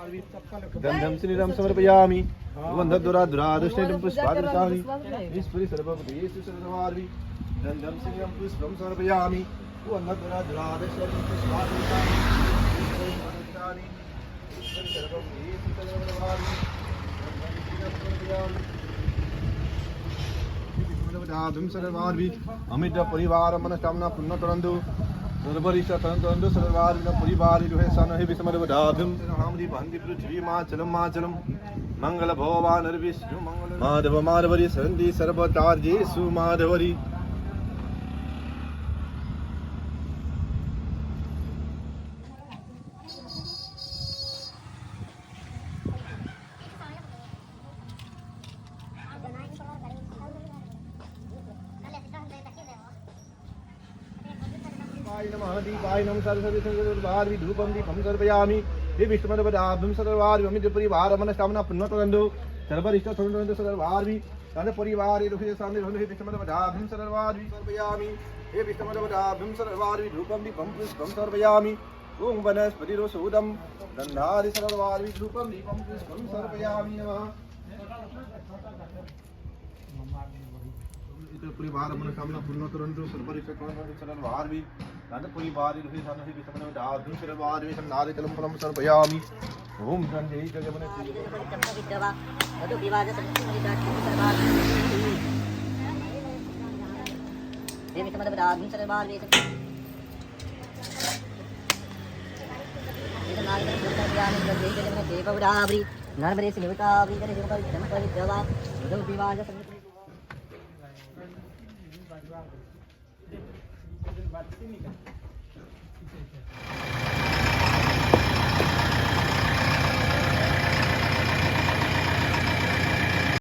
गंधम श्रीराम समर्पयामि वंदधुराधुरादृष्टं पुष्पादृशामि ईश्वरी सर्वभूतेषु सर्ववार्वि गंधम श्रीराम पुष्पं समर्पयामि वंदधुराधुरादृष्टं पुष्पादृशामि ईश्वरी सर्वभूतेषु सर्ववार्वि गंधम सर्वार्वि अमित परिवार मनस्कामना पूर्ण करंदु सर्वरिष्ठ तंतु सर्वार्विन परिवारि दुहे सनहि विस्मरवदाभ्यं हामदि बंदि पृथ्वी माचलम मंगल भगवान विष्णु मंगल माधव माधवरी सरंदी सर्वकार्येषु माधवरी दीपाय नमः सरस्वती सर्ववार्वि धूपं दीपं सर्पयामि हे विष्णुमदवदाभ्यं सर्ववार्वि अमित परिवार मनस्कामना पूर्ण करंदु सर्वरिष्ठ तंतु सर्वार्वि तद परिवारे दुहे सामने हे विष्णुमदवदाभ्यं सर्ववार्वि सर्पयामि हे विष्णुमदवदाभ्यं सर्ववार्वि धूपं दीपं पुष्पं सर्पयामि ओम वनस्पतिरोषोदं गन्धादि सर्ववार्वि धूपं दीपं पुष्पं सर्पयामि नमः परिवार मनोकामना पूर्ण करंतु सर्वरिष्ठ तंतु सर्वार्वि तद परिवारे दुहे सामने हे विष्णुमदवदाभ्यं सर्ववार्वि नारिकेलं फलं सर्पयामि ओम गंधे जगमने वधु विवाह देवी समदवदाभ्यं सर्ववार्वि नर्मदे सिलवतावरी करे जगपल जमपल जवा वधु विवाह